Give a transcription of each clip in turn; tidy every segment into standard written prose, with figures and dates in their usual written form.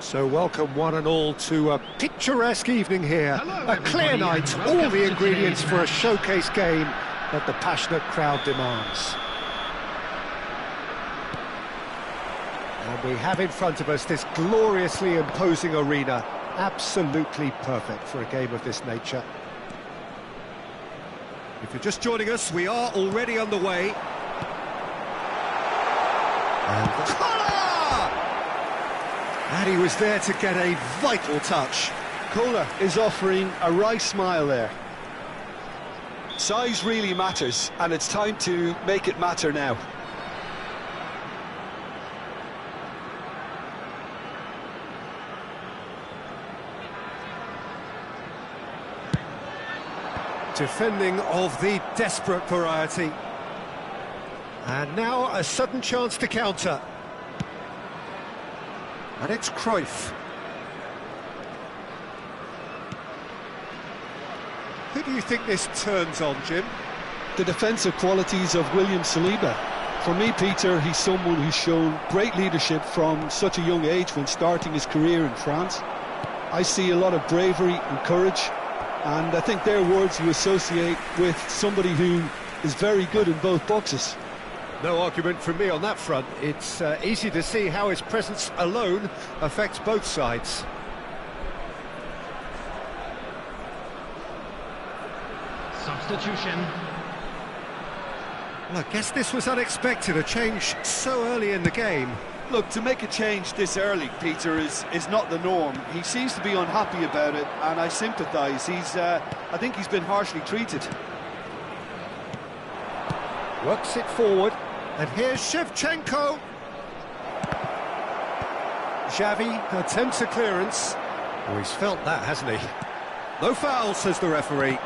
So welcome one and all to a picturesque evening here. A clear night, all the ingredients for a showcase game that the passionate crowd demands. And we have in front of us this gloriously imposing arena, absolutely perfect for a game of this nature. If you're just joining us, we are already underway. And he was there to get a vital touch. Kohler is offering a wry smile there. Size really matters, and it's time to make it matter now. Defending of the desperate variety. And now a sudden chance to counter. And it's Cruyff. Who do you think this turns on, Jim? The defensive qualities of William Saliba. For me, Peter, he's someone who's shown great leadership from such a young age when starting his career in France. I see a lot of bravery and courage, and I think they're words you associate with somebody who is very good in both boxes. No argument from me on that front. It's easy to see how his presence alone affects both sides. Substitution. Well, I guess this was unexpected, a change so early in the game. Look, to make a change this early, Peter, is not the norm. He seems to be unhappy about it, and I sympathise. I think he's been harshly treated. Works it forward. And here's Shevchenko. Xavi attempts a clearance. Oh, he's felt that, hasn't he? No foul, says the referee.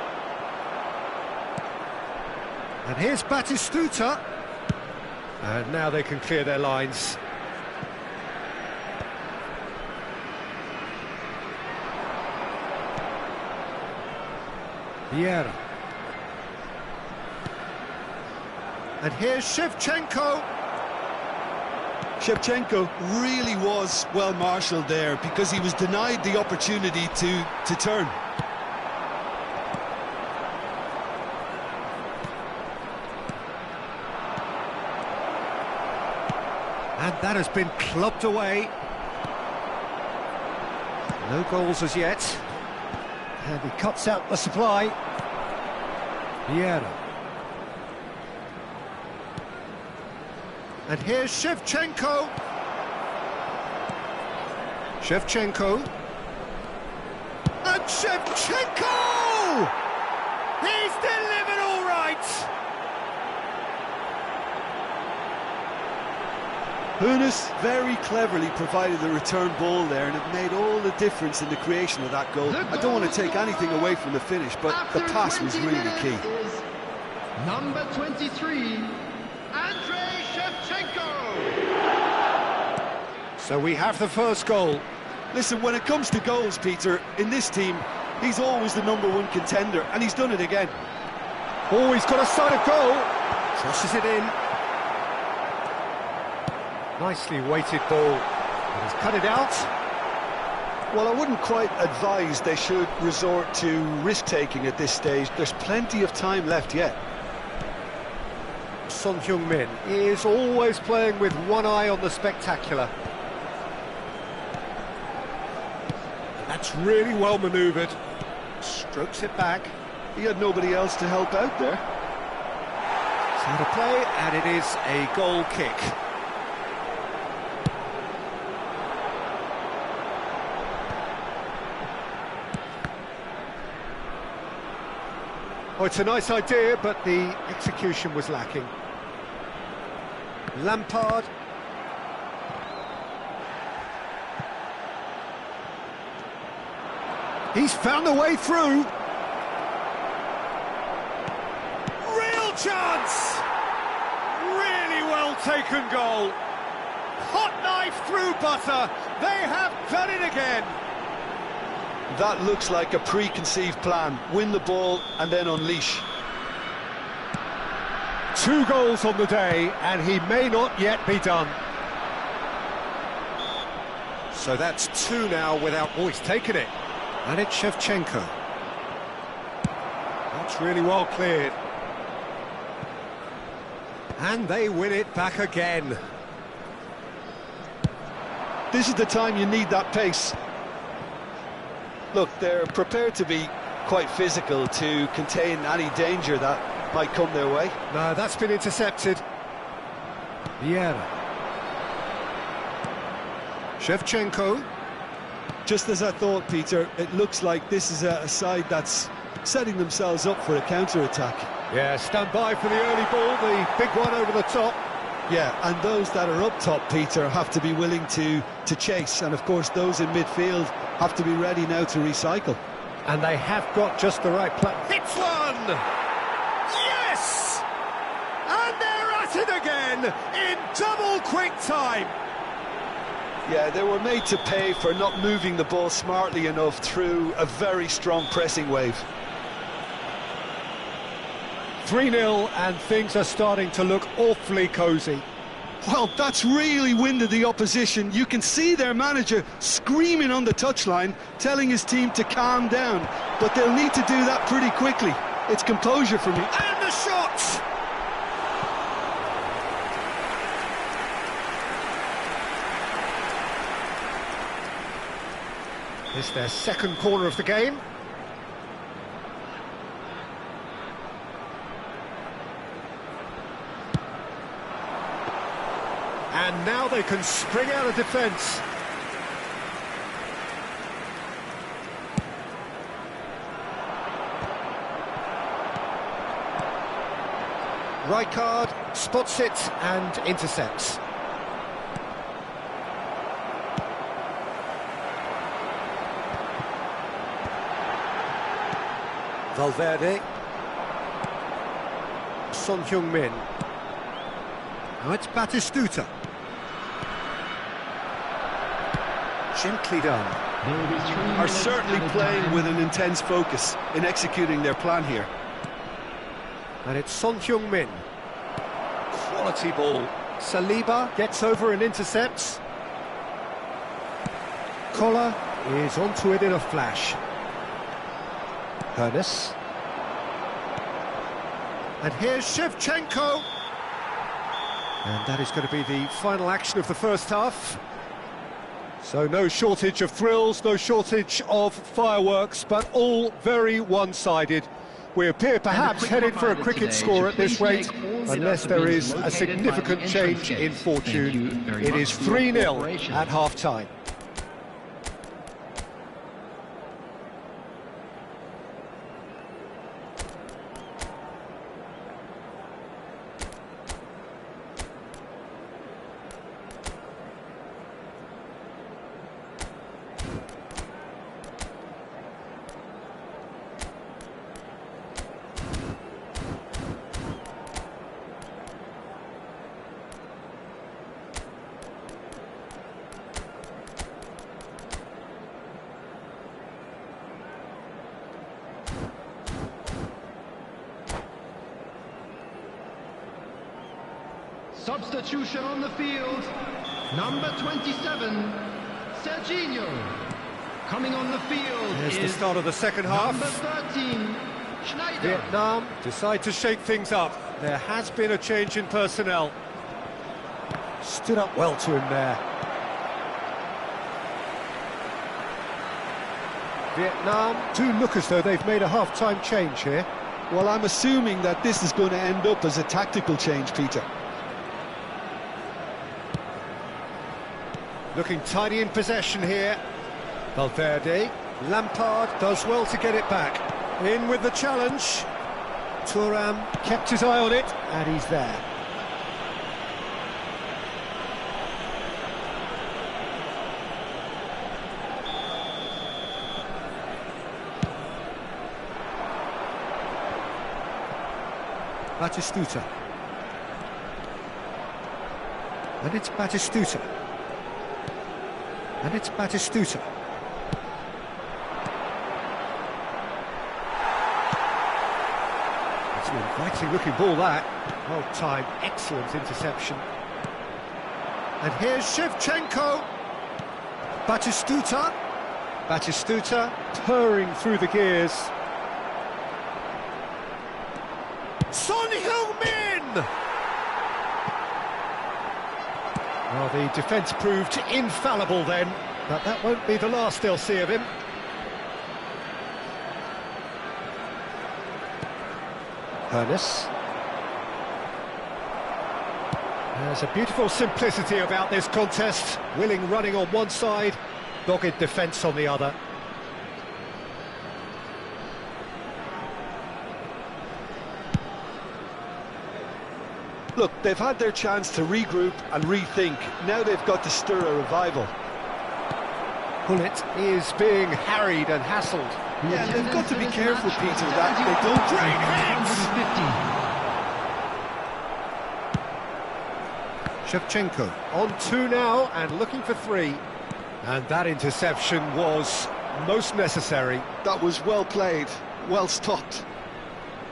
And here's Batistuta. And now they can clear their lines. Vieira. And here's Shevchenko. Shevchenko really was well marshalled there because he was denied the opportunity to turn. And that has been clubbed away. No goals as yet. And he cuts out the supply. Vieira. And here's Shevchenko. Shevchenko. And Shevchenko! He's delivered all right! Hoeneß very cleverly provided the return ball there, and it made all the difference in the creation of that goal. I don't want to take anything away from the finish, but the pass was really key. Number 23. So we have the first goal. Listen, when it comes to goals, Peter, in this team, he's always the #1 contender, and he's done it again. Oh, he's got a sight of goal. Crosses it in. Nicely weighted ball. But he's cut it out. Well, I wouldn't quite advise they should resort to risk-taking at this stage. There's plenty of time left yet. Son Heung-min is always playing with one eye on the spectacular. That's really well manoeuvred. Strokes it back. He had nobody else to help out there. It's out of play, and it is a goal kick. Oh, it's a nice idea, but the execution was lacking. Lampard. He's found a way through. Real chance! Really well taken goal. Hot knife through butter. They have done it again. That looks like a preconceived plan. Win the ball and then unleash. 2 goals on the day, and he may not yet be done. So that's two now without... Oh, he's taken it. And it's Shevchenko. That's really well cleared. And they win it back again. This is the time you need that pace. Look, they're prepared to be quite physical to contain any danger that might come their way. No, that's been intercepted. Vieira. Shevchenko. Just as I thought, Peter, it looks like this is a side that's setting themselves up for a counter-attack. Yeah, stand by for the early ball, the big one over the top. Yeah, and those that are up top, Peter, have to be willing to chase. And, of course, those in midfield have to be ready now to recycle. And they have got just the right play. Hits one! Yes! And they're at it again in double quick time. Yeah, they were made to pay for not moving the ball smartly enough through a very strong pressing wave. 3-0 and things are starting to look awfully cosy. Well, that's really winded the opposition. You can see their manager screaming on the touchline, telling his team to calm down. But they'll need to do that pretty quickly. It's composure for me. And the shot! It's their second corner of the game. And now they can spring out of defence. Rijkaard spots it and intercepts. Valverde. Son Heung-min. Now it's Batistuta. Gently done. Are certainly playing with an intense focus in executing their plan here. And it's Son Heung-min. Quality ball. Saliba gets over and intercepts. Koller is onto it in a flash. Hernes. And here's Shevchenko. And that is going to be the final action of the first half. So no shortage of thrills, no shortage of fireworks, but all very one-sided. We appear perhaps headed for a cricket score at this rate, unless there is a significant change in fortune. It is 3-0 at half-time. Substitution on the field, number 27, Serginho. Coming on the field Here's is the start of the second half. number 13, Schneider. Vietnam decide to shake things up. There has been a change in personnel. Stood up well to him there. Vietnam do look as though they've made a half-time change here. Well, I'm assuming that this is going to end up as a tactical change, Peter. Looking tidy in possession here. Valverde. Lampard does well to get it back. In with the challenge. Thuram kept his eye on it, and he's there. Batistuta. And it's Batistuta. And it's Batistuta. It's an inviting looking ball, that. Well timed, excellent interception. And here's Shevchenko. Batistuta. Batistuta purring through the gears. Son Heung-min! Well, the defence proved infallible then, but that won't be the last they'll see of him. Hernes. There's a beautiful simplicity about this contest. Willing running on one side, dogged defence on the other. Look, they've had their chance to regroup and rethink. Now they've got to stir a revival. Gullit is being harried and hassled. Yeah, they've got to be careful, Peter, that they don't Great hits! Shevchenko on 2 now and looking for 3. And that interception was most necessary. That was well played, well stopped.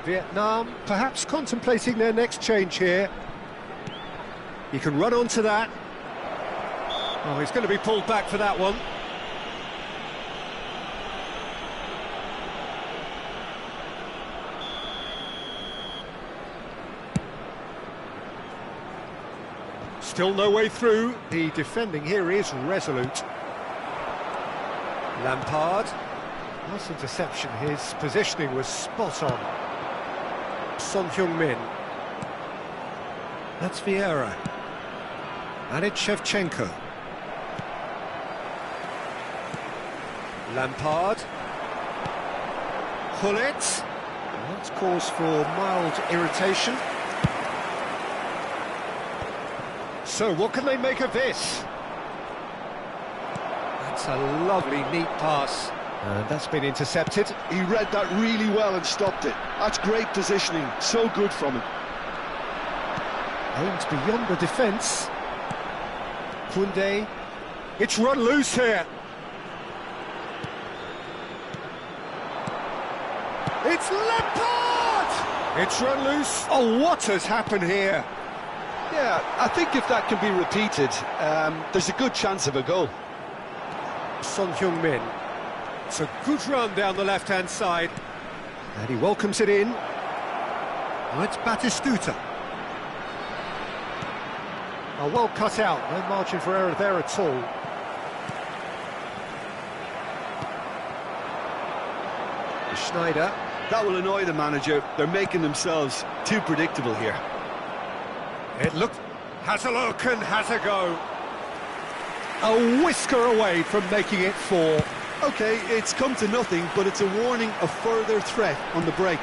Vietnam perhaps contemplating their next change here. He can run onto that. Oh, he's going to be pulled back for that one. Still no way through. The defending here is resolute. Lampard. Last interception, his positioning was spot on. Son Heung-min. That's Vieira. And it's Shevchenko. Lampard. Gullit. That's cause for mild irritation. So what can they make of this? That's a lovely, neat pass. And that's been intercepted. He read that really well and stopped it. That's great positioning, so good from him. Aimed beyond the defence. Koundé. It's run loose here. It's Lampard! It's run loose. Oh, what has happened here? Yeah, I think if that can be repeated, there's a good chance of a goal. Son Heung-min. It's a good run down the left-hand side. And he welcomes it in. Oh, it's Batistuta. Oh, well cut out. No margin for error there at all. Schneider. That will annoy the manager. They're making themselves too predictable here. Has a look and has a go. A whisker away from making it 4. OK, it's come to nothing, but it's a warning of further threat on the break.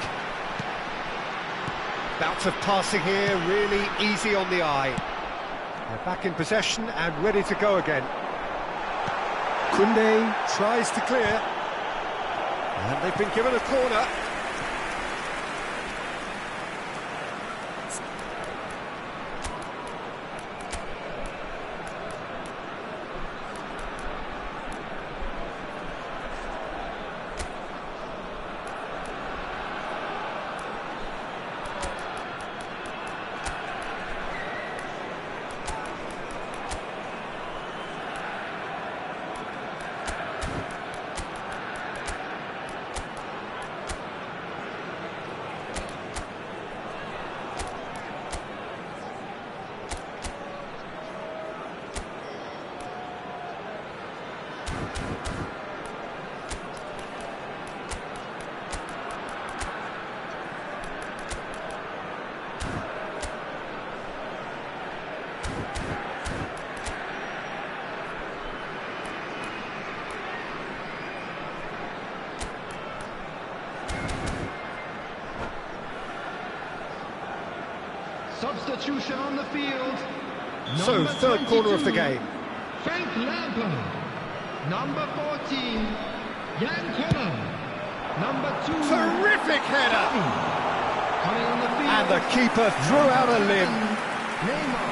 Bouts of passing here, really easy on the eye. They're back in possession and ready to go again. Koundé tries to clear. And they've been given a corner. Substitution on the field. So, Number third 22, corner of the game. Frank Lampard. Number 14, Jan Koller. Number 2, Terrific header! coming on the field. And the keeper threw out a limb. Neymar.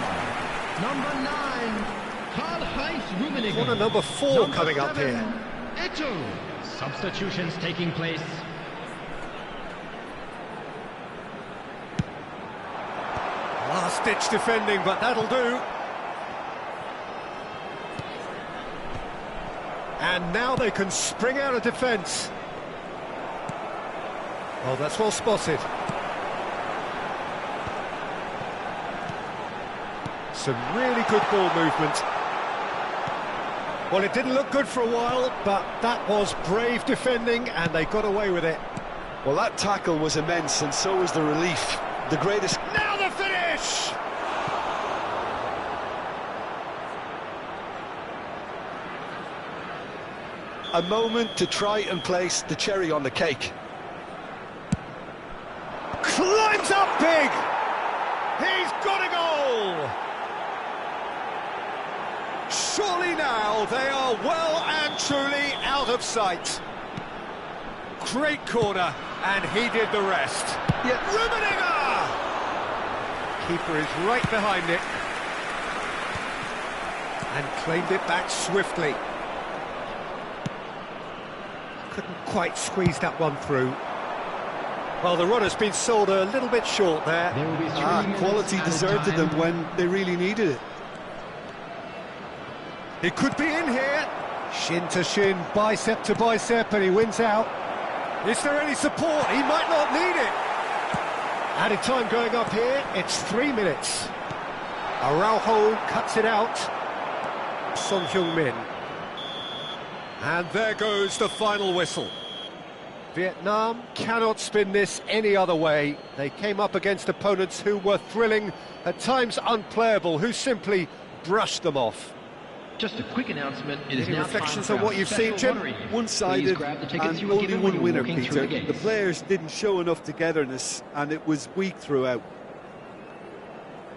Number 9, Karl-Heinz Rummenigge. Corner number 4 coming up 7, here. Eto'o. Substitutions taking place. Last-ditch defending, but that'll do. And now they can spring out of defence. Oh, that's well spotted. Some really good ball movement. Well, it didn't look good for a while, but that was brave defending, and they got away with it. Well, that tackle was immense, and so was the relief. The greatest... Now the finish! A moment to try and place the cherry on the cake. Climbs up big! He's got a goal! Surely now they are well and truly out of sight. Great corner, and he did the rest. Yeah. Rummenigge! Keeper is right behind it. And claimed it back swiftly. Couldn't quite squeeze that one through. Well, the runner's been sold a little bit short there. There will be 3 minutes Quality added deserted them time. when they really needed it. It could be in here. Shin to shin, bicep to bicep, and he wins out. Is there any support? He might not need it. Added time going up here, it's 3 minutes. Araujo cuts it out. Son Heung-min. And there goes the final whistle. Vietnam cannot spin this any other way. They came up against opponents who were thrilling, at times unplayable, who simply brushed them off. Just a quick announcement. It is Any now reflections time on for what our you've special seen, Jim? lottery. Please One-sided grab the tickets and you were only given one when you were winner, walking through Peter. the The gates. players didn't show enough togetherness, and it was weak throughout.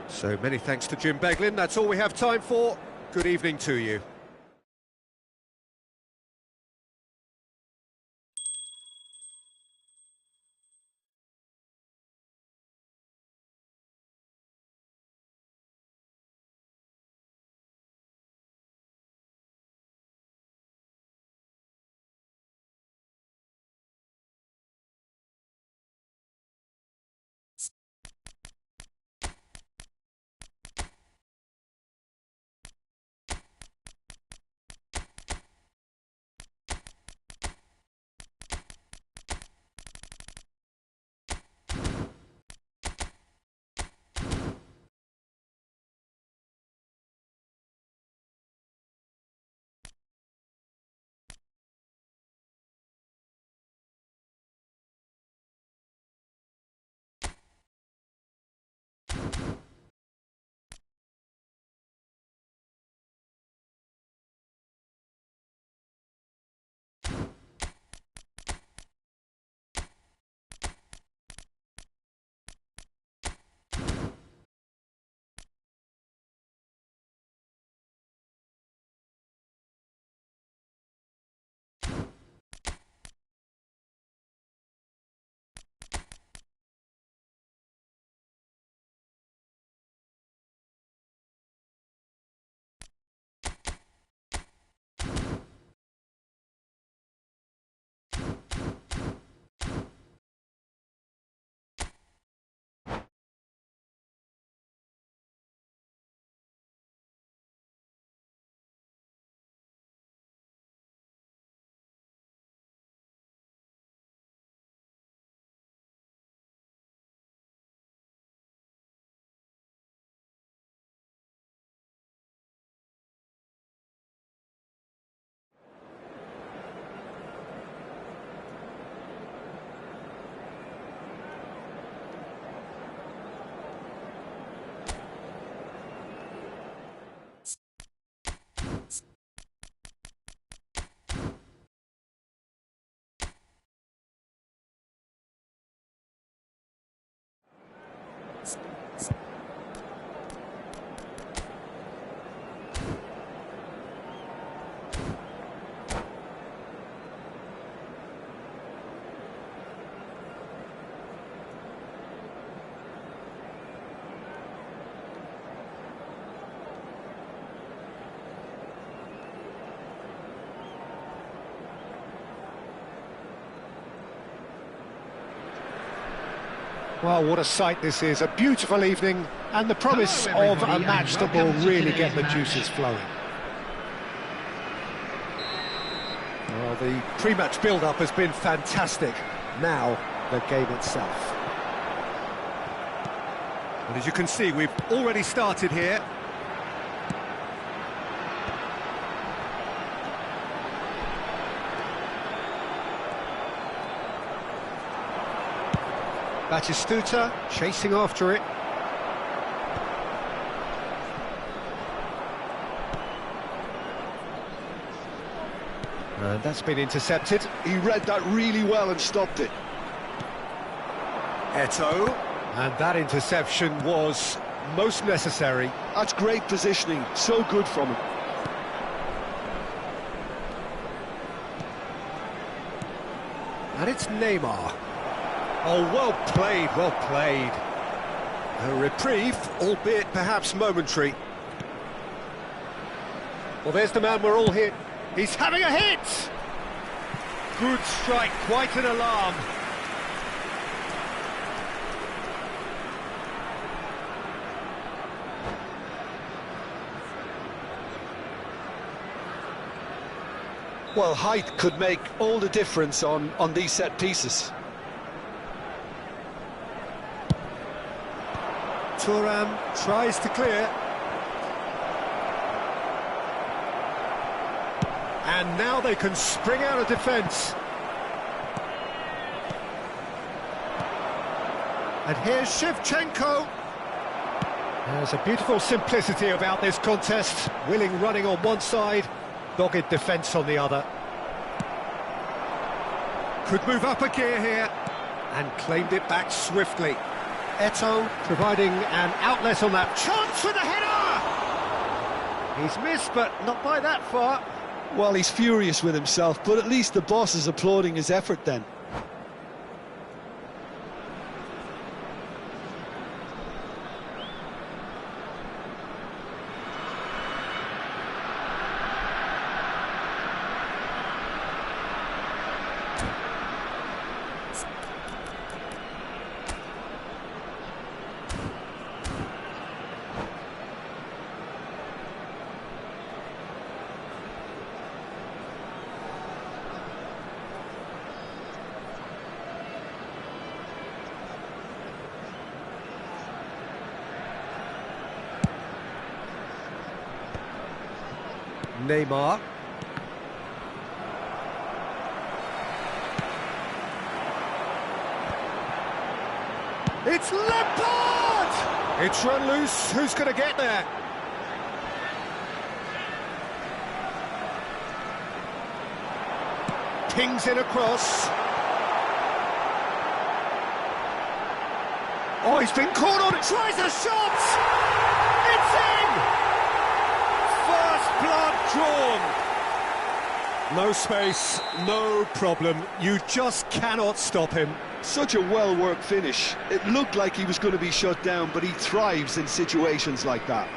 So many thanks to Jim Beglin. That's all we have time for. Good evening to you. Well, what a sight this is. A beautiful evening and the promise Hello, of a everybody, match and that will welcome to really today's get the match. juices flowing. Well, the pre-match build-up has been fantastic. Now, the game itself. And as you can see, we've already started here. Batistuta chasing after it. And that's been intercepted. He read that really well and stopped it. Eto'o. And that interception was most necessary. That's great positioning, so good from him. And it's Neymar. Oh, well played, well played. A reprieve, albeit perhaps momentary. Well, there's the man we're all here. He's having a hit! Good strike, quite an alarm. Well, height could make all the difference on these set pieces. Thuram tries to clear. And now they can spring out of defence. And here's Shevchenko. There's a beautiful simplicity about this contest. Willing running on one side, dogged defence on the other. Could move up a gear here, and claimed it back swiftly. Eto'o providing an outlet on that. Chance for the header! He's missed, but not by that far. Well, he's furious with himself, but at least the boss is applauding his effort then. Neymar. It's Lampard! It's run loose. Who's going to get there? Pings in across. Oh, he's been caught on it. Tries a shot! It's in! First blood drawn. No space, no problem. You just cannot stop him. Such a well-worked finish. It looked like he was going to be shut down, but he thrives in situations like that.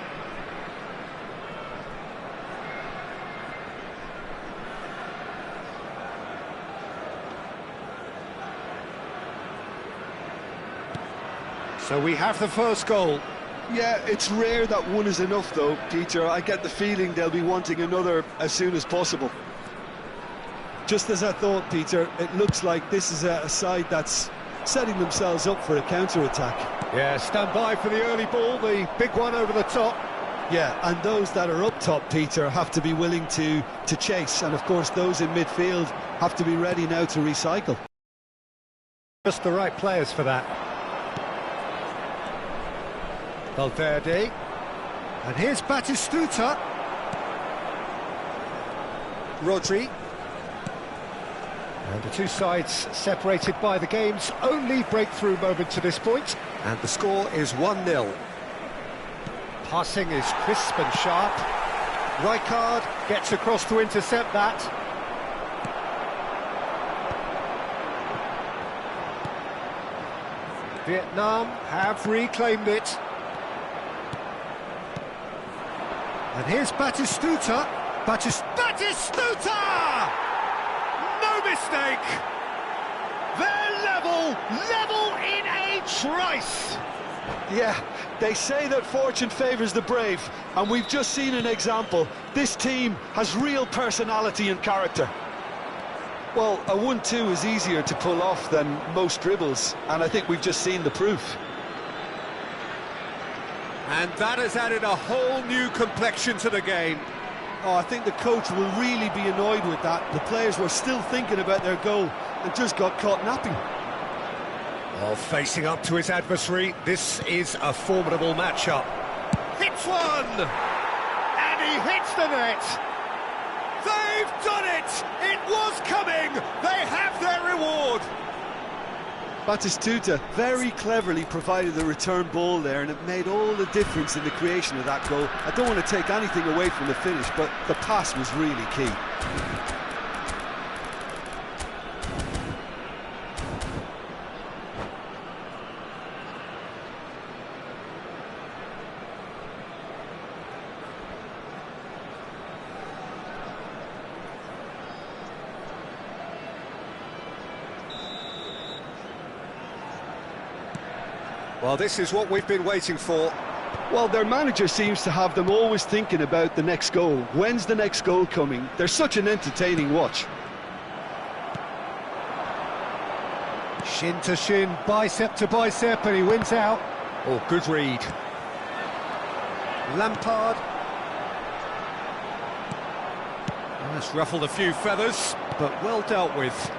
So we have the first goal. Yeah, it's rare that one is enough though, Peter. I get the feeling they'll be wanting another as soon as possible. Just as I thought, Peter, it looks like this is a side that's setting themselves up for a counter-attack. Yeah, stand by for the early ball, the big one over the top. Yeah, and those that are up top, Peter, have to be willing to chase. And of course, those in midfield have to be ready now to recycle. Just the right players for that. Valverde. And here's Batistuta. Rodri. And the two sides separated by the game's only breakthrough moment to this point. And the score is 1-0. Passing is crisp and sharp. Rijkaard gets across to intercept that. Vietnam have reclaimed it. And here's Batistuta. Batistuta! No mistake! They're level in a trice! Yeah, they say that fortune favours the brave, and we've just seen an example. This team has real personality and character. Well, a 1-2 is easier to pull off than most dribbles, and I think we've just seen the proof. And that has added a whole new complexion to the game. Oh, I think the coach will really be annoyed with that. The players were still thinking about their goal and just got caught napping. Well, facing up to his adversary, this is a formidable matchup. Hits one! And he hits the net! They've done it! It was coming! They have their reward! Batistuta very cleverly provided the return ball there, and it made all the difference in the creation of that goal. I don't want to take anything away from the finish, but the pass was really key. Well, this is what we've been waiting for. Well, their manager seems to have them always thinking about the next goal. When's the next goal coming? They're such an entertaining watch. Shin to shin, bicep to bicep, and he wins out. Oh, good read. Lampard. That's ruffled a few feathers, but well dealt with.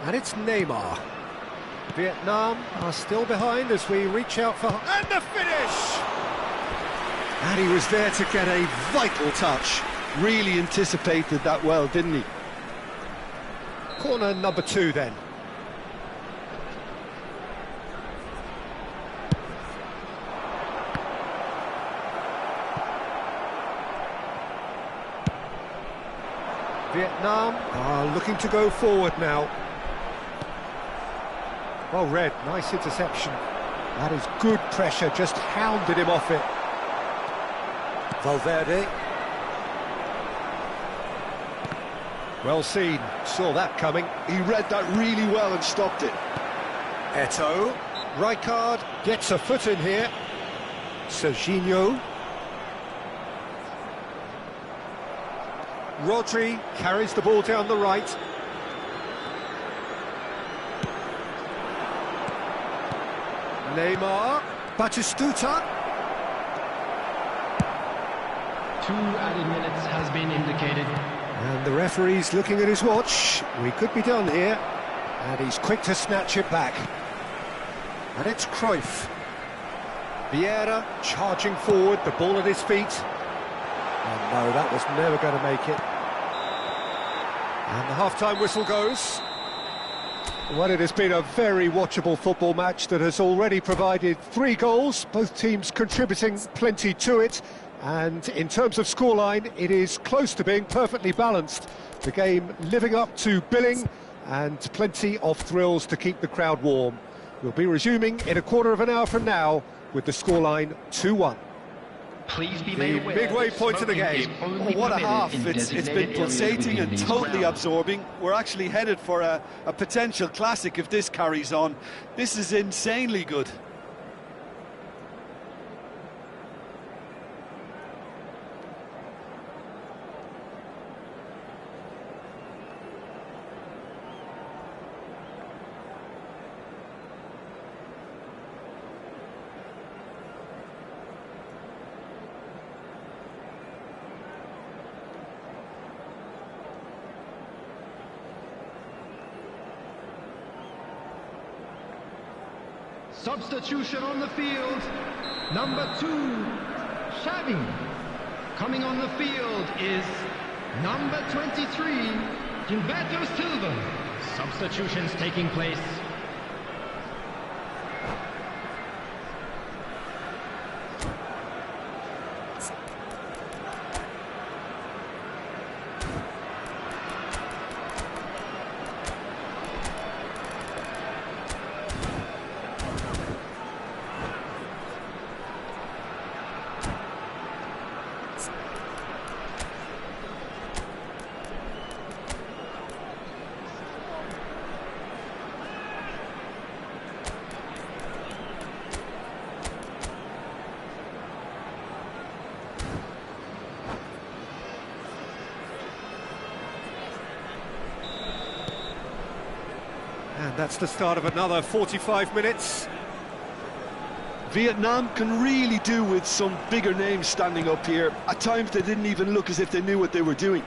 And it's Neymar. Vietnam are still behind as we reach out for... And the finish! And he was there to get a vital touch. Really anticipated that well, didn't he? Corner number 2 then. Vietnam are looking to go forward now. Well read, nice interception. That is good pressure, just hounded him off it. Valverde. Well seen, saw that coming. He read that really well and stopped it. Eto'o. Rijkaard gets a foot in here. Serginho. Rodri carries the ball down the right. Neymar, Batistuta. 2 added minutes has been indicated. And the referee's looking at his watch. We could be done here. And he's quick to snatch it back. And it's Cruyff. Vieira charging forward, the ball at his feet. Oh no, that was never going to make it. And the half-time whistle goes. Well, it has been a very watchable football match that has already provided 3 goals, both teams contributing plenty to it. And in terms of scoreline, it is close to being perfectly balanced. The game living up to billing and plenty of thrills to keep the crowd warm. We'll be resuming in a quarter of an hour from now with the scoreline 2-1. Please be The made aware midway that point of the smoking game. is only Oh, what a permitted half. in It's been designated areas pulsating within and these totally grounds. absorbing. We're actually headed for a potential classic if this carries on. This is insanely good. Substitution on the field. Number 2, Xavi. Coming on the field is number 23, Gilberto Silva. Substitutions taking place. And that's the start of another 45 minutes. Vietnam can really do with some bigger names standing up here. At times they didn't even look as if they knew what they were doing.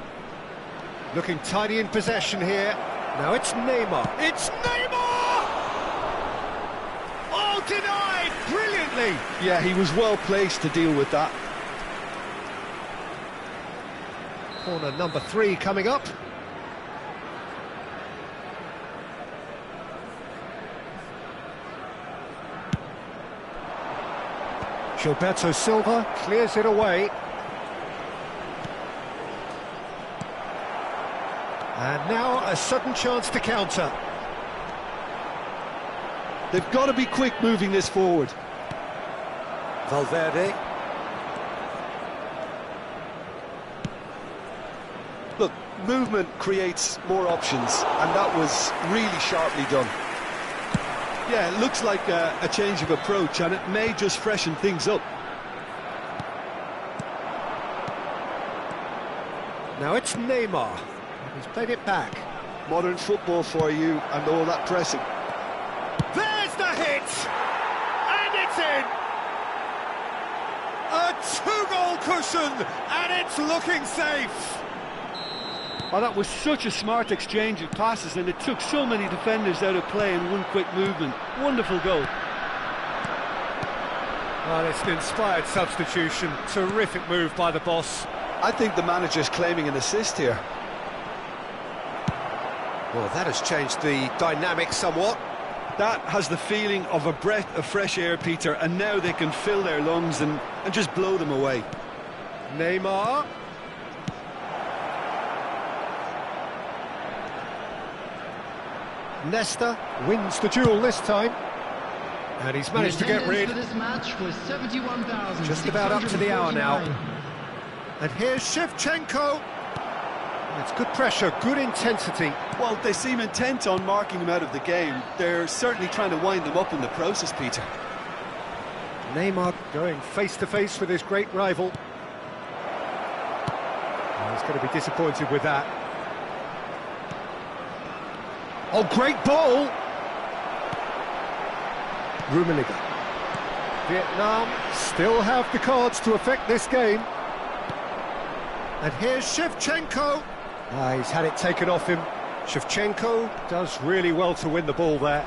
Looking tidy in possession here. Now it's Neymar. It's Neymar! Oh, denied brilliantly! Yeah, he was well placed to deal with that. Corner number 3 coming up. Gilberto Silva clears it away. And now a sudden chance to counter. They've got to be quick moving this forward. Valverde. Look, movement creates more options, and that was really sharply done. Yeah, it looks like a change of approach, and it may just freshen things up. Now it's Neymar. He's played it back. Modern football for you, and all that pressing. There's the hit! And it's in! A 2-goal cushion, and it's looking safe! Oh, that was such a smart exchange of passes, and it took so many defenders out of play in one quick movement. Wonderful goal. Well, it's an inspired substitution. Terrific move by the boss. I think the manager's claiming an assist here. Well, that has changed the dynamic somewhat. That has the feeling of a breath of fresh air, Peter, and now they can fill their lungs and just blow them away. Neymar. Nesta wins the duel this time, and he's managed to get rid. For this match was 71,000. Just about up to the hour now. And here's Shevchenko. It's good pressure, good intensity. Well, they seem intent on marking him out of the game. They're certainly trying to wind them up in the process, Peter. Neymar going face-to-face with his great rival. Oh, he's going to be disappointed with that. Oh, great ball! Rummenigge. Vietnam still have the cards to affect this game. And here's Shevchenko. He's had it taken off him. Shevchenko does really well to win the ball there.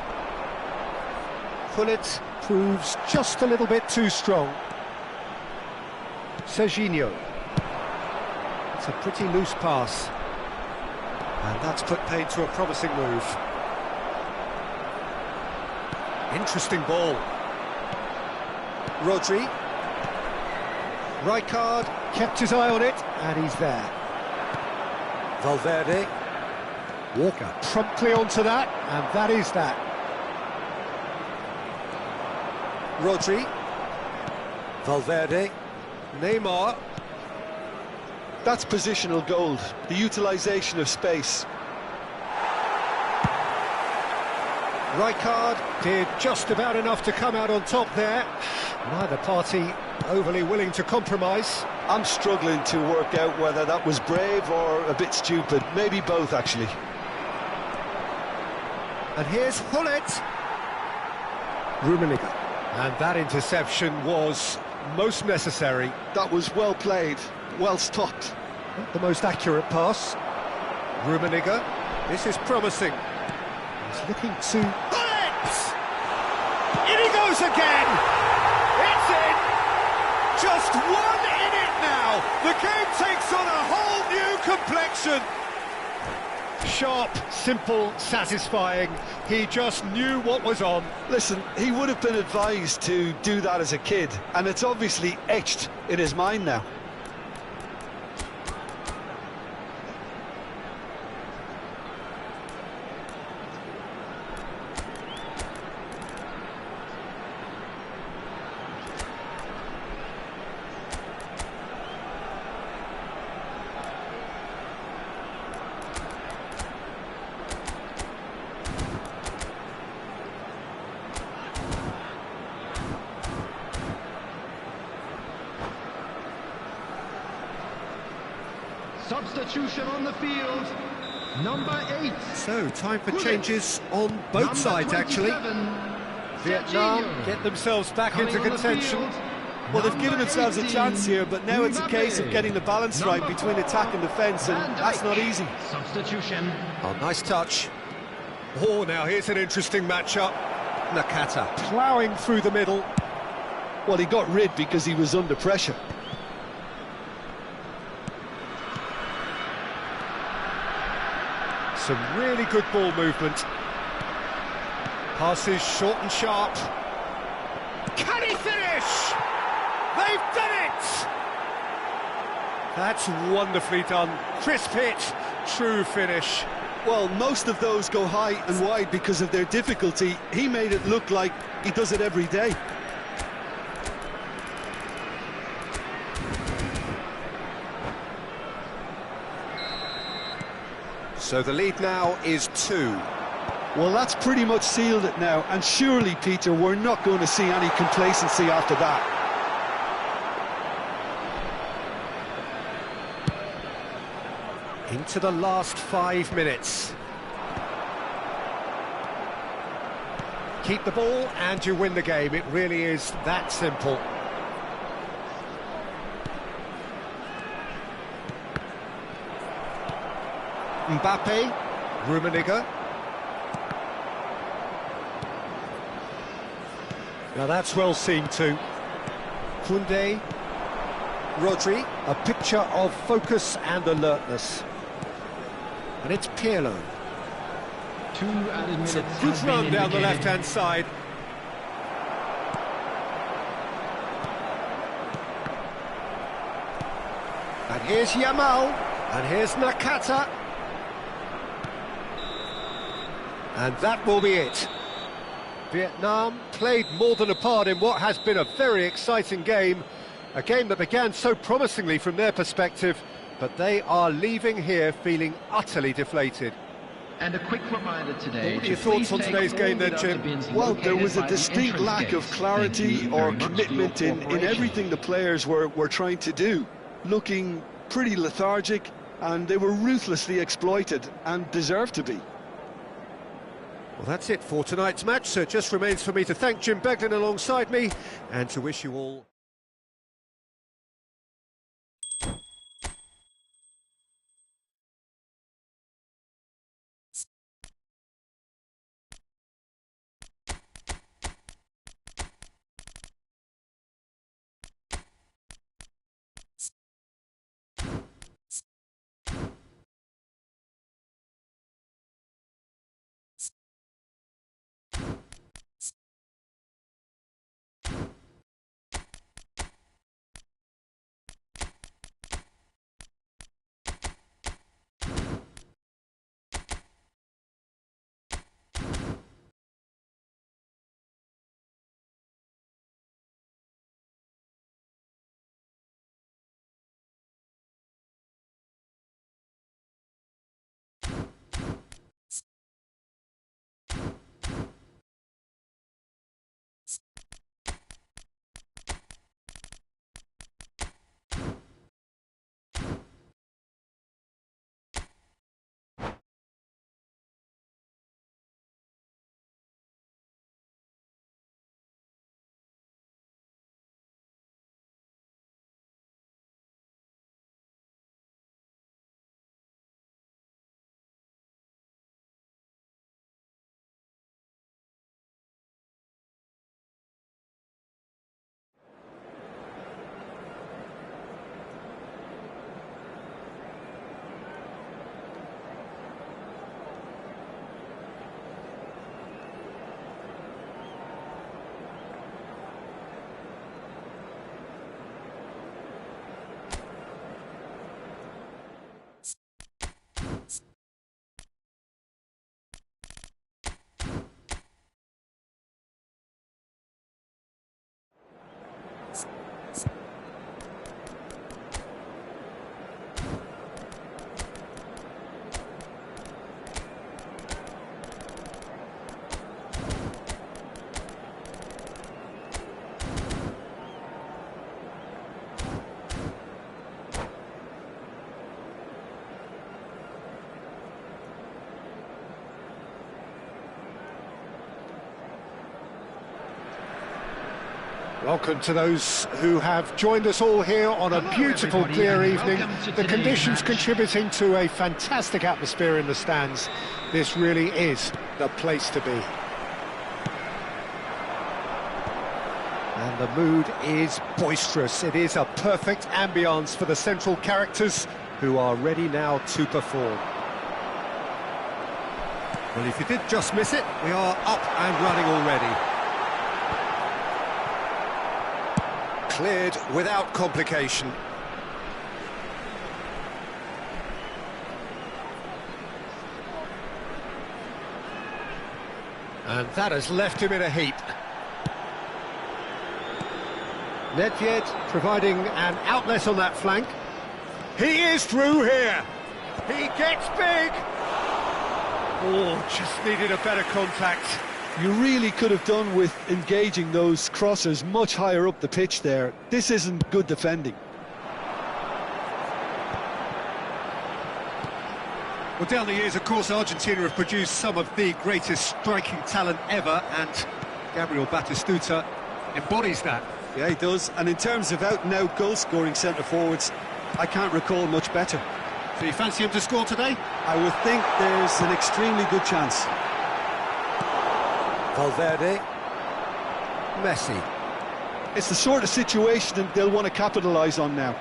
Gullit proves just a little bit too strong. Serginho. It's a pretty loose pass. And that's put paid to a promising move. Interesting ball. Rodri. Rijkaard kept his eye on it, and he's there. Valverde. Walker promptly onto that, and that is that. Rodri. Valverde. Neymar. That's positional gold, the utilisation of space. Rijkaard did just about enough to come out on top there. Neither party overly willing to compromise. I'm struggling to work out whether that was brave or a bit stupid. Maybe both, actually. And here's Gullit. Rummenigge. And that interception was most necessary. That was well played, well stopped. Not the most accurate pass. Rummenigge. This is promising. He's looking to... Gullit! In he goes again! It's in! Just one in it now! The game takes on a whole new complexion! Sharp, simple, satisfying. He just knew what was on. Listen, he would have been advised to do that as a kid, and it's obviously etched in his mind now. Substitution on the field. number 8. So, time for changes on both Number sides, actually. 27, Vietnam Serginho. get themselves back Coming into on the contention. field, Well, they've given number themselves a 18, chance here, but now it's a case of Mbappe. getting the balance right Number between 4, attack and defence, and Van that's Dijk. not easy. Substitution. Oh, nice touch. Oh, now here's an interesting matchup. Nakata ploughing through the middle. Well, he got rid because he was under pressure. Some really good ball movement. Passes short and sharp. Can he finish? They've done it! That's wonderfully done. Crisp hit, true finish. Well, most of those go high and wide because of their difficulty. He made it look like he does it every day. So the lead now is 2. Well, that's pretty much sealed it now, and surely, Peter, we're not going to see any complacency after that. Into the last 5 minutes. Keep the ball and you win the game. It really is that simple. Mbappe, Rummenigge. Now that's well seen too. Koundé, Rodri, a picture of focus and alertness. And it's Pirlo. 2 added minutes. Good has been run down the indicated. left-hand side. And here's Yamal, and here's Nakata. And that will be it. Vietnam played more than a part in what has been a very exciting game. A game that began so promisingly from their perspective, but they are leaving here feeling utterly deflated. And a quick reminder today. What are your to thoughts please on take today's all game then, deductible Jim? bins Well, there located was a by the distinct entrance lack of gates. clarity Thank you or very much for your commitment in cooperation. everything the players were trying to do. Looking pretty lethargic, and they were ruthlessly exploited, and deserved to be. Well, that's it for tonight's match, so it just remains for me to thank Jim Beglin alongside me and to wish you all Welcome to those who have joined us all here on a beautiful, clear evening. The conditions contributing to a fantastic atmosphere in the stands. This really is the place to be. And the mood is boisterous. It is a perfect ambience for the central characters who are ready now to perform. Well, if you did just miss it, we are up and running already. Cleared without complication. And that has left him in a heap. Nedved providing an outlet on that flank. He is through here. He gets big. Oh, just needed a better contact. You really could have done with engaging those crossers much higher up the pitch there. This isn't good defending. Well, down the years, of course, Argentina have produced some of the greatest striking talent ever, and Gabriel Batistuta embodies that. Yeah, he does. And in terms of out-and-out goal-scoring centre-forwards, I can't recall much better. So you fancy him to score today? I would think there's an extremely good chance. Valverde, Messi. It's the sort of situation that they'll want to capitalise on now.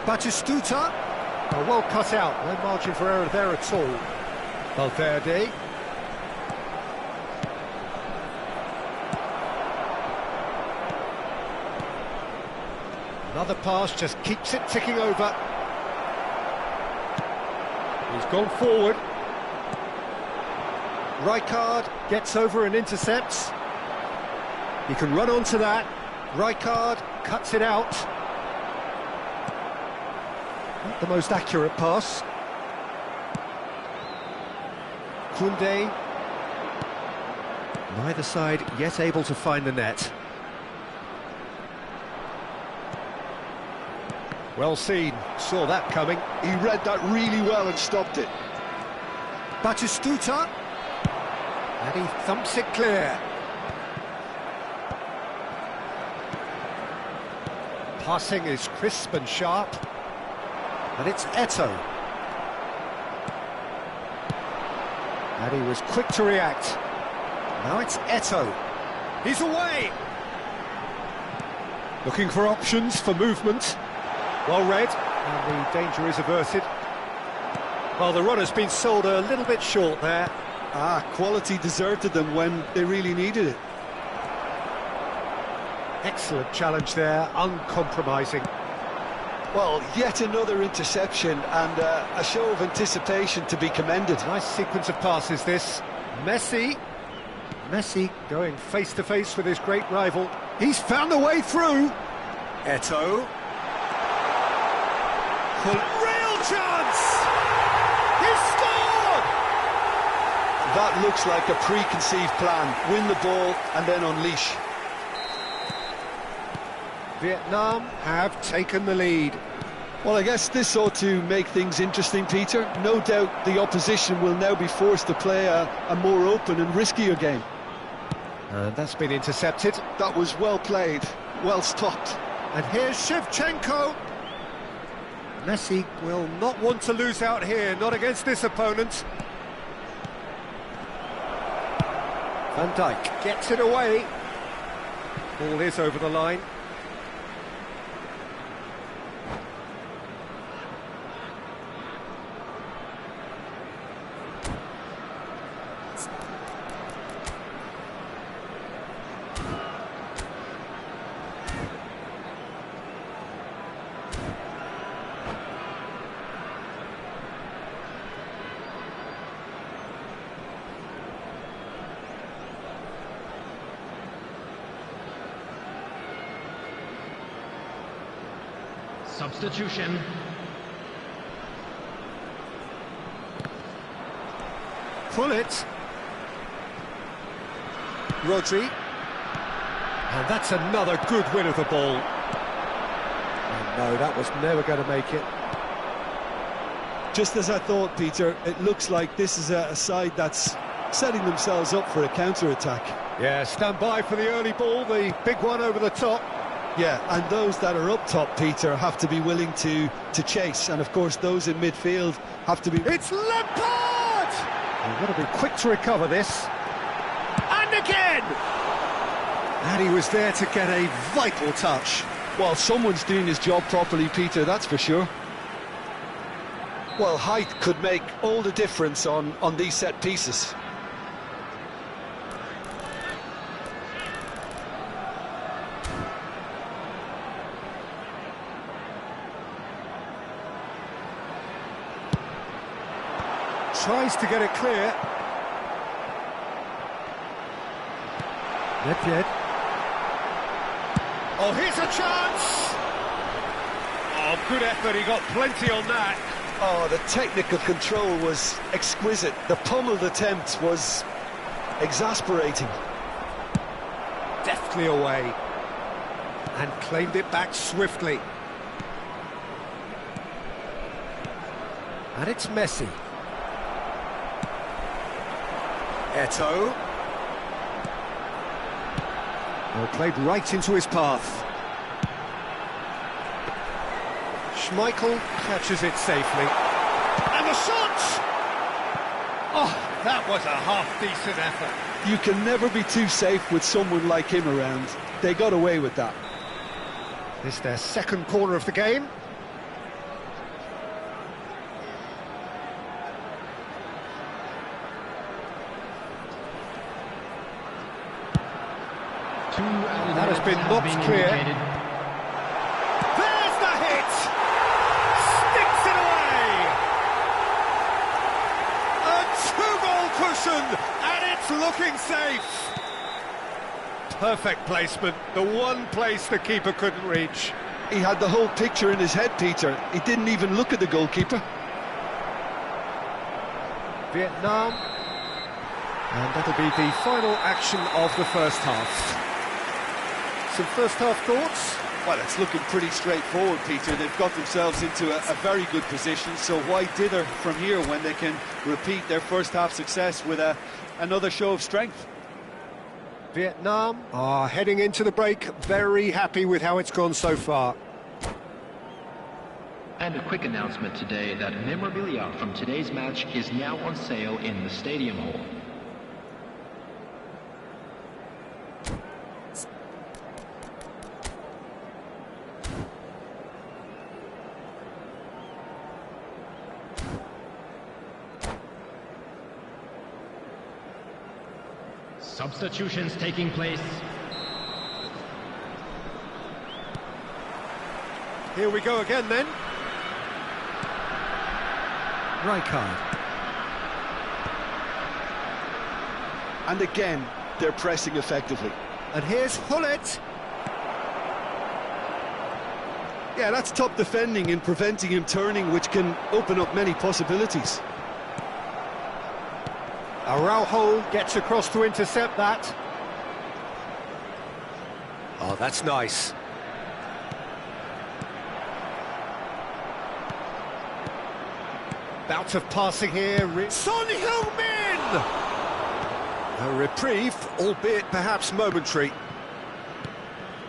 Batistuta, well cut out, no margin for error there at all. Valverde. Another pass just keeps it ticking over. He's gone forward. Rijkaard gets over and intercepts. He can run onto that. Rijkaard cuts it out. Not the most accurate pass. Koundé. Neither side yet able to find the net. Well seen, saw that coming. He read that really well and stopped it. Batistuta, and he thumps it clear. Passing is crisp and sharp, and it's Eto'o. And he was quick to react. Now it's Eto'o. He's away! Looking for options for movement. Well read, and the danger is averted. Well, the run has been sold a little bit short there. Quality deserted them when they really needed it. Excellent challenge there, uncompromising. Well, yet another interception and a show of anticipation to be commended. Nice sequence of passes this. Messi going face-to-face with his great rival. He's found a way through. Eto'o. Real chance! He's scored! That looks like a preconceived plan. Win the ball and then unleash. Vietnam have taken the lead. Well, I guess this ought to make things interesting, Peter. No doubt the opposition will now be forced to play a more open and riskier game. And that's been intercepted. That was well played, well stopped. And here's Shevchenko. Messi will not want to lose out here, not against this opponent. Van Dijk gets it away. Ball is over the line. Substitution. Pull it. Rodri. And that's another good win of the ball. And no, that was never going to make it. Just as I thought, Peter, it looks like this is a side that's setting themselves up for a counter-attack. Yeah, stand by for the early ball, the big one over the top. Yeah, and those that are up top, Peter, have to be willing to chase. And, of course, those in midfield have to be... It's Lampard! You've got to be quick to recover this. And again! And he was there to get a vital touch. Well, someone's doing his job properly, Peter, that's for sure. Well, height could make all the difference on these set pieces. Tries to get it clear. Nedved. Oh, here's a chance! Oh, good effort, he got plenty on that. Oh, the technical control was exquisite. The pummeled attempt was exasperating. Deftly away. And claimed it back swiftly. And it's Messi. Eto'o. Well, played right into his path. Schmeichel catches it safely. And the shot! Oh, that was a half-decent effort. You can never be too safe with someone like him around. They got away with that. This is their second corner of the game. That has been knocked clear. There's the hit! Sticks it away! A two-goal cushion, and it's looking safe. Perfect placement, the one place the keeper couldn't reach. He had the whole picture in his head, Peter. He didn't even look at the goalkeeper. Vietnam. And that'll be the final action of the first half. Some first-half thoughts? Well, it's looking pretty straightforward, Peter. They've got themselves into a very good position, so why dither from here when they can repeat their first-half success with another show of strength? Vietnam are heading into the break, very happy with how it's gone so far. And a quick announcement today that memorabilia from today's match is now on sale in the Stadium Hall. Substitutions taking place. Here we go again then. Rijkaard. And again, they're pressing effectively. And here's Hullet. Yeah, that's top defending and preventing him turning, which can open up many possibilities. Araujo gets across to intercept that. Oh, that's nice. Bout of passing here. Son Heung-min! A reprieve, albeit perhaps momentary.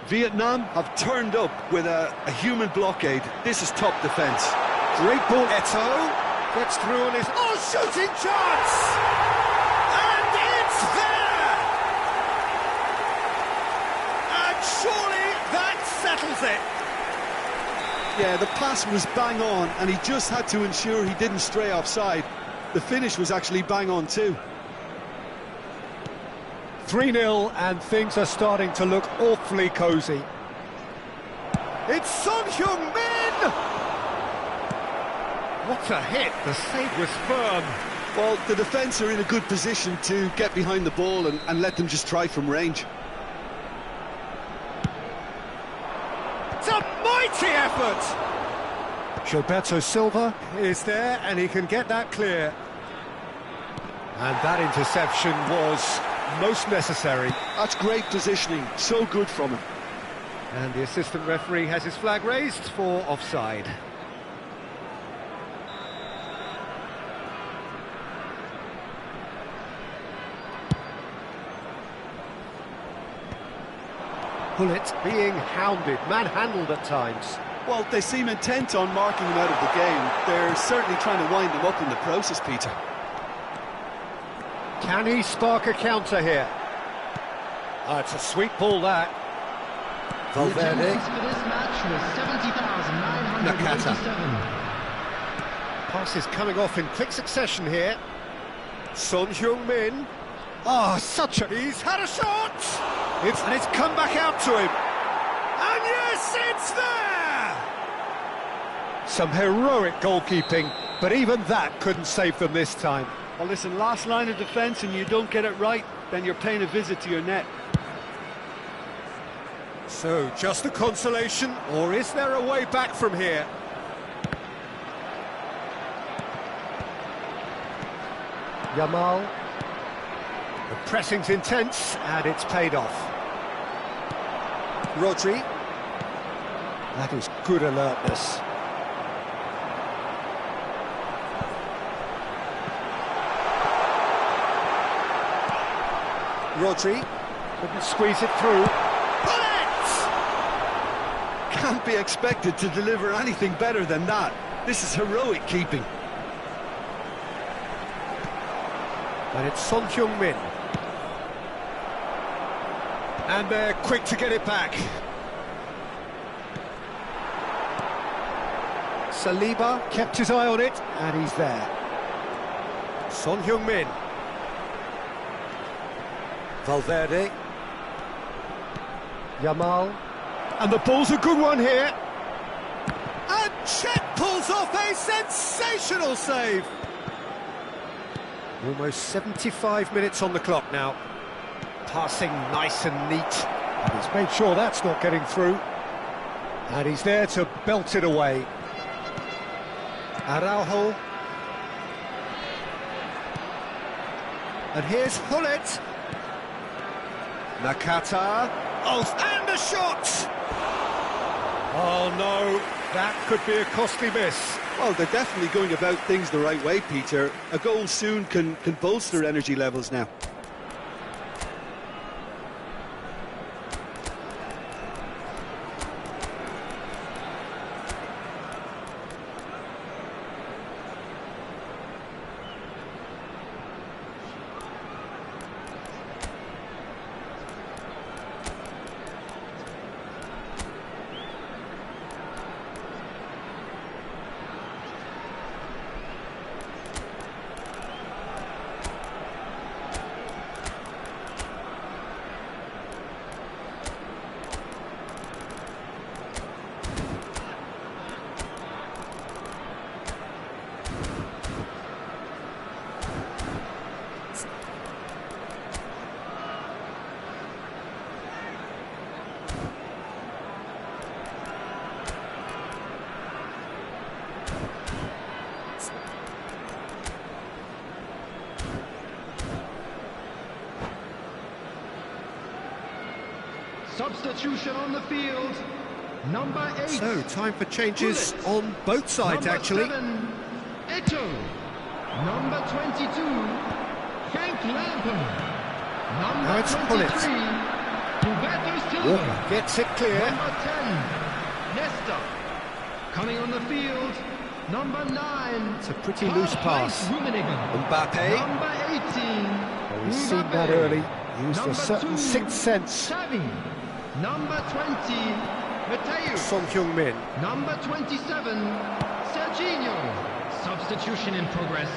Vietnam have turned up with a human blockade. This is top defence. Great ball. Eto'o gets through on his... Oh, shooting chance! Surely that settles it. Yeah, the pass was bang on, and he just had to ensure he didn't stray offside. The finish was actually bang on too. 3-0, and things are starting to look awfully cosy. It's Son Heung-min! What a hit, the save was firm. Well, the defence are in a good position to get behind the ball and let them just try from range. It's a mighty effort! Gilberto Silva is there, and he can get that clear. And that interception was most necessary. That's great positioning, so good from him. And the assistant referee has his flag raised for offside. Pullet being hounded, manhandled at times. Well, they seem intent on marking him out of the game. They're certainly trying to wind him up in the process, Peter. Can he spark a counter here? Oh, it's a sweet ball, that. The Valverde. attendance for this match was 70,987. Passes coming off in quick succession here. Son Heung-min. Oh, such a... He's had a shot! And it's come back out to him. And yes, it's there! Some heroic goalkeeping, but even that couldn't save them this time. Well, listen, last line of defence and you don't get it right, then you're paying a visit to your net. So, just a consolation, or is there a way back from here? Yamal. The pressing's intense, and it's paid off. Rodri. That is good alertness. Rodri. Couldn't squeeze it through. Can't be expected to deliver anything better than that. This is heroic keeping. And it's Son Heung-min. And they're quick to get it back. Saliba kept his eye on it, and he's there. Son Heung-min. Valverde. Yamal. And the ball's a good one here. And Cech pulls off a sensational save. Almost 75 minutes on the clock now. Passing nice and neat. And he's made sure that's not getting through. And he's there to belt it away. Araujo. And here's Hullet. Nakata. Oh, and a shot! Oh no, that could be a costly miss. Well, they're definitely going about things the right way, Peter. A goal soon can bolster energy levels now. Substitution on the field, number 8. So, time for changes on both sides, number actually. 7, Eto. Number 22, Frank Lampard. Number Now it's 23, Hubertus Silva. Walker gets it clear. Number 10, Nesta. Coming on the field, number 9. It's a pretty loose pass. Mbappe. Number 18, Oh, we've seen that Mbappe. early. Used a Number certain 2, sixth sense. Xavi. Number 20, Mateus. Son Heung-min. Number 27, Serginho. Substitution in progress.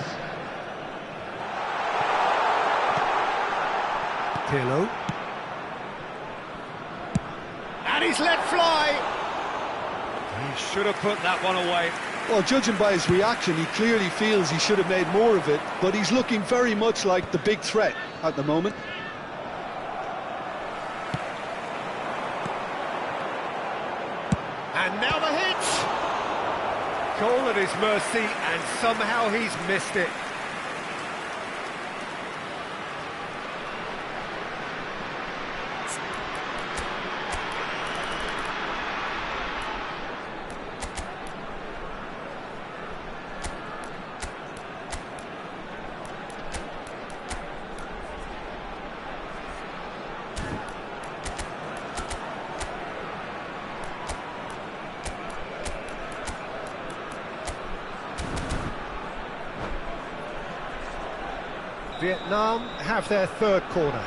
Pirlo. And he's let fly. He should have put that one away. Well, judging by his reaction, he clearly feels he should have made more of it, but he's looking very much like the big threat at the moment. And now the hit! Goal at his mercy, and somehow he's missed it. Vietnam have their third corner.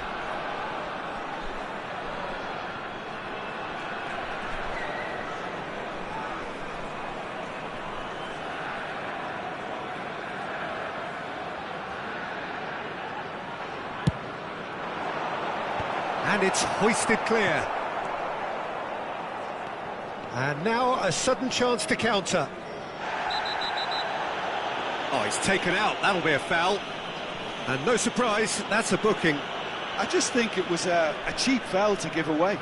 And it's hoisted clear. And now a sudden chance to counter. Oh, he's taken out, that'll be a foul. And no surprise, that's a booking. I just think it was a cheap foul to give away.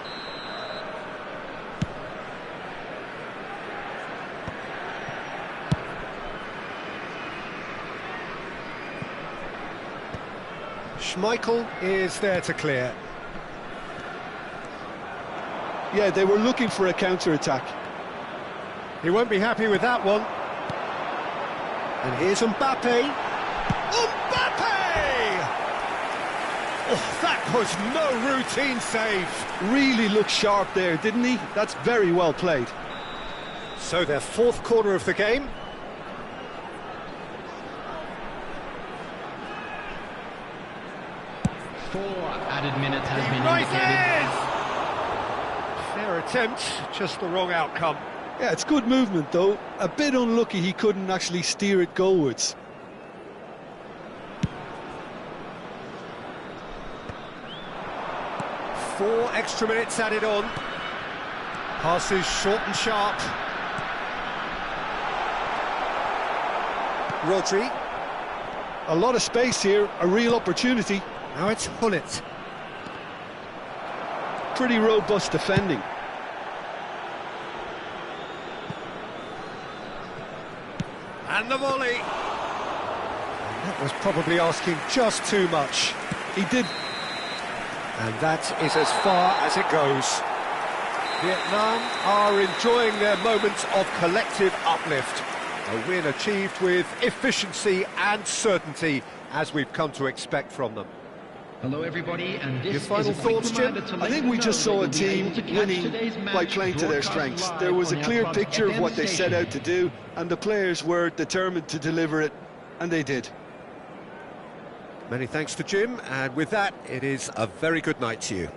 Schmeichel is there to clear. Yeah, they were looking for a counter-attack. He won't be happy with that one. And here's Mbappe. Mbappe! Oh, that was no routine save. Really looked sharp there, didn't he? That's very well played. So their fourth corner of the game. Four added minutes has been indicated. Fair attempt, just the wrong outcome. Yeah, it's good movement though. A bit unlucky he couldn't actually steer it goalwards. Four extra minutes added on. Passes short and sharp. Rodri. A lot of space here, a real opportunity. Now it's Hullet. Pretty robust defending. And the volley. And that was probably asking just too much. He did. And that is as far as it goes. Vietnam are enjoying their moments of collective uplift. A win achieved with efficiency and certainty, as we've come to expect from them. Hello everybody, and this Your final is a quick thoughts, Jim? reminder to I let think you we know just that saw a you'll be able team to catch winning today's by match playing to their broadcast strengths. live There was a on clear our picture of FM what they set station. out to do, and the players were determined to deliver it, and they did. Many thanks to Jim, and with that, it is a very good night to you.